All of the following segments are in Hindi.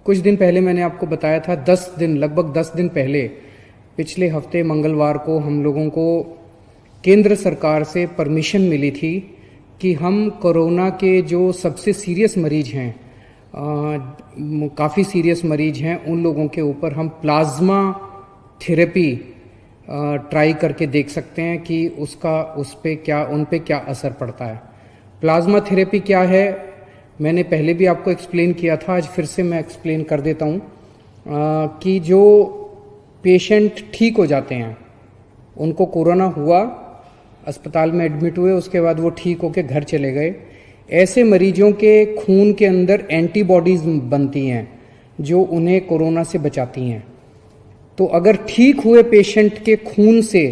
कुछ दिन पहले मैंने आपको बताया था, लगभग 10 दिन पहले, पिछले हफ्ते मंगलवार को हम लोगों को केंद्र सरकार से परमिशन मिली थी कि हम कोरोना के जो सबसे सीरियस मरीज हैं, काफ़ी सीरियस मरीज हैं, उन लोगों के ऊपर हम प्लाज्मा थेरेपी ट्राई करके देख सकते हैं कि उन पे क्या असर पड़ता है। प्लाज्मा थेरेपी क्या है, मैंने पहले भी आपको एक्सप्लेन किया था, आज फिर से मैं एक्सप्लेन कर देता हूँ कि जो पेशेंट ठीक हो जाते हैं, उनको कोरोना हुआ, अस्पताल में एडमिट हुए, उसके बाद वो ठीक होकर घर चले गए, ऐसे मरीजों के खून के अंदर एंटीबॉडीज बनती हैं जो उन्हें कोरोना से बचाती हैं। तो अगर ठीक हुए पेशेंट के खून से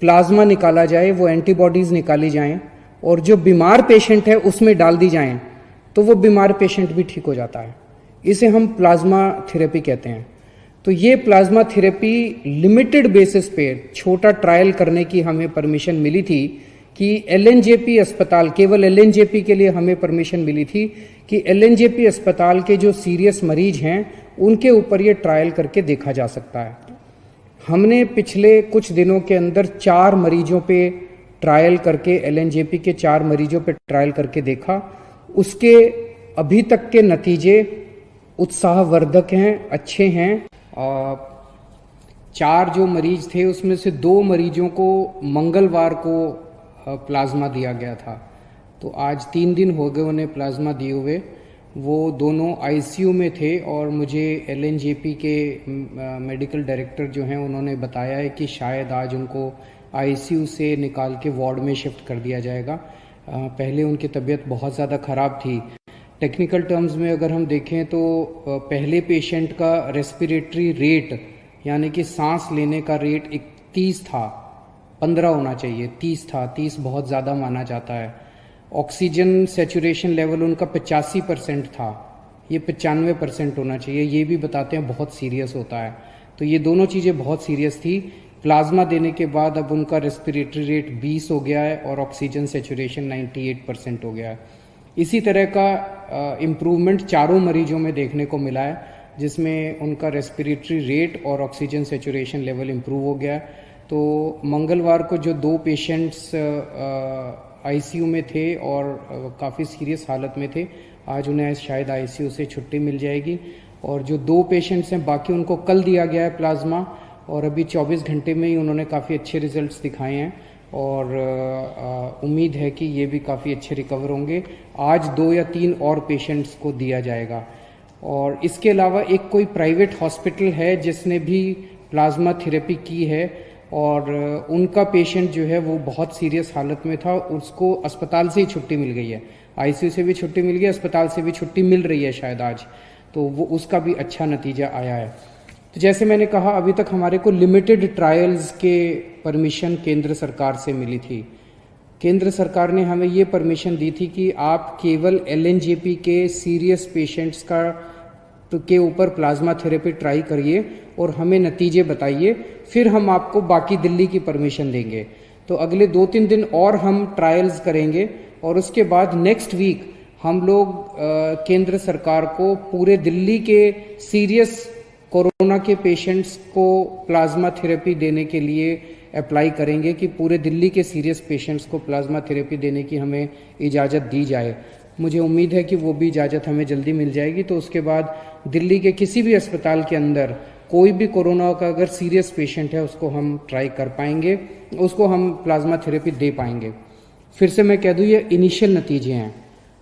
प्लाज्मा निकाला जाए, वो एंटीबॉडीज निकाली जाएं और जो बीमार पेशेंट है उसमें डाल दी जाएं, तो वो बीमार पेशेंट भी ठीक हो जाता है। इसे हम प्लाज्मा थेरेपी कहते हैं। तो ये प्लाज्मा थेरेपी लिमिटेड बेसिस पे छोटा ट्रायल करने की हमें परमिशन मिली थी कि एलएनजेपी अस्पताल, केवल एलएनजेपी के लिए हमें परमिशन मिली थी कि एलएनजेपी अस्पताल के जो सीरियस मरीज हैं उनके ऊपर ये ट्रायल करके देखा जा सकता है। हमने पिछले कुछ दिनों के अंदर 4 मरीजों पे ट्रायल करके, एलएनजेपी के 4 मरीजों पे ट्रायल करके देखा। उसके अभी तक के नतीजे उत्साहवर्धक हैं, अच्छे हैं। 4 जो मरीज थे उसमें से 2 मरीजों को मंगलवार को प्लाज्मा दिया गया था, तो आज 3 दिन हो गए उन्हें प्लाज्मा दिए हुए। वो दोनों आईसीयू में थे और मुझे एलएनजेपी के मेडिकल डायरेक्टर जो हैं उन्होंने बताया है कि शायद आज उनको आईसीयू से निकाल के वार्ड में शिफ्ट कर दिया जाएगा। पहले उनकी तबीयत बहुत ज़्यादा ख़राब थी। टेक्निकल टर्म्स में अगर हम देखें तो पहले पेशेंट का रेस्पिरेटरी रेट, यानी कि सांस लेने का रेट 30 था, 15 होना चाहिए, 30 था, 30 बहुत ज़्यादा माना जाता है। ऑक्सीजन सेचुरेशन लेवल उनका 85% था, ये 95% होना चाहिए, ये भी बताते हैं बहुत सीरियस होता है। तो ये दोनों चीज़ें बहुत सीरियस थी। प्लाज्मा देने के बाद अब उनका रेस्पिरेटरी रेट 20 हो गया है और ऑक्सीजन सेचुरेशन 98% हो गया है। इसी तरह का इम्प्रूवमेंट 4 मरीजों में देखने को मिला है, जिसमें उनका रेस्पिरेटरी रेट और ऑक्सीजन सेचुरेशन लेवल इम्प्रूव हो गया है। तो मंगलवार को जो 2 पेशेंट्स आईसीयू में थे और काफ़ी सीरियस हालत में थे, आज उन्हें शायद आईसीयू से छुट्टी मिल जाएगी। और जो 2 पेशेंट्स हैं बाकी, उनको कल दिया गया है प्लाज्मा और अभी 24 घंटे में ही उन्होंने काफ़ी अच्छे रिजल्ट्स दिखाए हैं और उम्मीद है कि ये भी काफ़ी अच्छे रिकवर होंगे। आज 2 या 3 और पेशेंट्स को दिया जाएगा। और इसके अलावा एक कोई प्राइवेट हॉस्पिटल है जिसने भी प्लाज्मा थेरेपी की है और उनका पेशेंट जो है वो बहुत सीरियस हालत में था, उसको अस्पताल से ही छुट्टी मिल गई है, आईसीयू से भी छुट्टी मिल गई, अस्पताल से भी छुट्टी मिल रही है शायद आज, तो वो उसका भी अच्छा नतीजा आया है। तो जैसे मैंने कहा, अभी तक हमारे को लिमिटेड ट्रायल्स के परमिशन केंद्र सरकार से मिली थी। केंद्र सरकार ने हमें ये परमिशन दी थी कि आप केवल एलएनजेपी के सीरियस पेशेंट्स के ऊपर प्लाज्मा थेरेपी ट्राई करिए और हमें नतीजे बताइए, फिर हम आपको बाकी दिल्ली की परमिशन देंगे। तो अगले 2-3 दिन और हम ट्रायल्स करेंगे और उसके बाद नेक्स्ट वीक हम लोग केंद्र सरकार को पूरे दिल्ली के सीरियस कोरोना के पेशेंट्स को प्लाज्मा थेरेपी देने के लिए अप्लाई करेंगे कि पूरे दिल्ली के सीरियस पेशेंट्स को प्लाज्मा थेरेपी देने की हमें इजाज़त दी जाए। मुझे उम्मीद है कि वो भी इजाज़त हमें जल्दी मिल जाएगी। तो उसके बाद दिल्ली के किसी भी अस्पताल के अंदर कोई भी कोरोना का अगर सीरियस पेशेंट है उसको हम ट्राई कर पाएंगे, उसको हम प्लाज्मा थेरेपी दे पाएंगे। फिर से मैं कह दूँ, ये इनिशियल नतीजे हैं,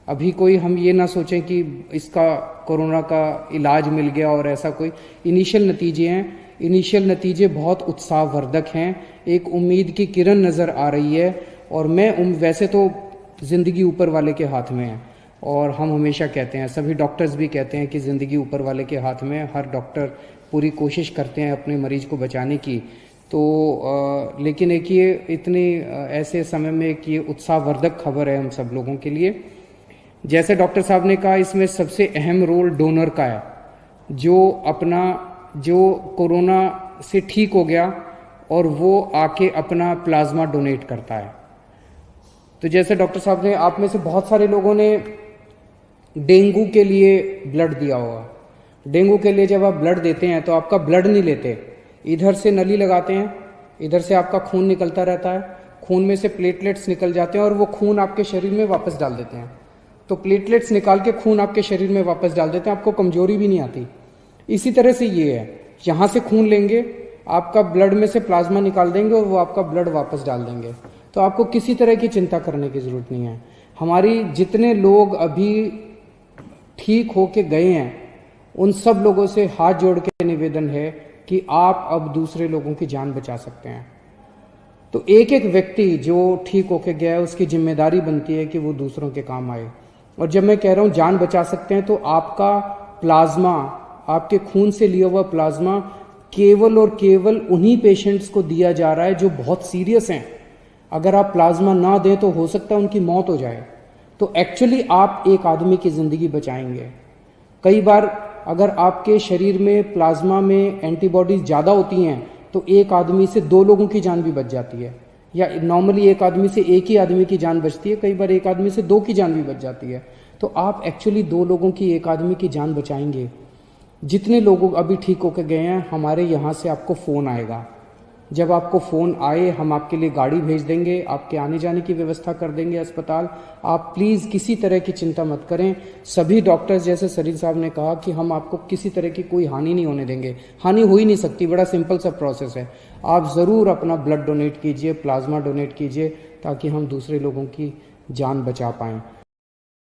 अभी कोई हम ये ना सोचें कि इसका कोरोना का इलाज मिल गया और ऐसा कोई। इनिशियल नतीजे हैं, इनिशियल नतीजे बहुत उत्साहवर्धक हैं, एक उम्मीद की किरण नज़र आ रही है। और वैसे तो ज़िंदगी ऊपर वाले के हाथ में है और हम हमेशा कहते हैं, सभी डॉक्टर्स भी कहते हैं कि ज़िंदगी ऊपर वाले के हाथ में है, हर डॉक्टर पूरी कोशिश करते हैं अपने मरीज को बचाने की। तो लेकिन एक ये इतने ऐसे समय में एक ये उत्साहवर्धक खबर है हम सब लोगों के लिए। जैसे डॉक्टर साहब ने कहा, इसमें सबसे अहम रोल डोनर का है, जो कोरोना से ठीक हो गया और वो आके अपना प्लाज्मा डोनेट करता है। तो जैसे डॉक्टर साहब ने, आप में से बहुत सारे लोगों ने डेंगू के लिए ब्लड दिया होगा, डेंगू के लिए जब आप ब्लड देते हैं तो आपका ब्लड नहीं लेते, इधर से नली लगाते हैं, इधर से आपका खून निकलता रहता है, खून में से प्लेटलेट्स निकल जाते हैं और वो खून आपके शरीर में वापस डाल देते हैं। तो प्लेटलेट्स निकाल के खून आपके शरीर में वापस डाल देते हैं, आपको कमजोरी भी नहीं आती। इसी तरह से ये है, यहाँ से खून लेंगे, आपका ब्लड में से प्लाज्मा निकाल देंगे और वो आपका ब्लड वापस डाल देंगे। तो आपको किसी तरह की चिंता करने की जरूरत नहीं है। हमारी जितने लोग अभी ठीक होके गए हैं उन सब लोगों से हाथ जोड़ के निवेदन है कि आप अब दूसरे लोगों की जान बचा सकते हैं। तो एक एक व्यक्ति जो ठीक होके गया है उसकी जिम्मेदारी बनती है कि वो दूसरों के काम आए। और जब मैं कह रहा हूं जान बचा सकते हैं, तो आपका प्लाज्मा, आपके खून से लिया हुआ प्लाज्मा केवल और केवल उन्हीं पेशेंट्स को दिया जा रहा है जो बहुत सीरियस हैं। अगर आप प्लाज्मा ना दें तो हो सकता है उनकी मौत हो जाए। तो एक्चुअली आप एक आदमी की जिंदगी बचाएंगे। कई बार अगर आपके शरीर में प्लाज्मा में एंटीबॉडीज ज़्यादा होती हैं तो एक आदमी से 2 लोगों की जान भी बच जाती है, या नॉर्मली एक आदमी से एक ही आदमी की जान बचती है, कई बार एक आदमी से 2 की जान भी बच जाती है। तो आप एक्चुअली 2 लोगों की, एक आदमी की जान बचाएंगे। जितने लोग अभी ठीक होकर गए हैं, हमारे यहाँ से आपको फ़ोन आएगा। जब आपको फ़ोन आए हम आपके लिए गाड़ी भेज देंगे, आपके आने जाने की व्यवस्था कर देंगे अस्पताल। आप प्लीज़ किसी तरह की चिंता मत करें। सभी डॉक्टर्स, जैसे सरीन साहब ने कहा, कि हम आपको किसी तरह की कोई हानि नहीं होने देंगे। हानि हो ही नहीं सकती, बड़ा सिंपल सा प्रोसेस है। आप ज़रूर अपना ब्लड डोनेट कीजिए, प्लाज्मा डोनेट कीजिए, ताकि हम दूसरे लोगों की जान बचा पाएँ।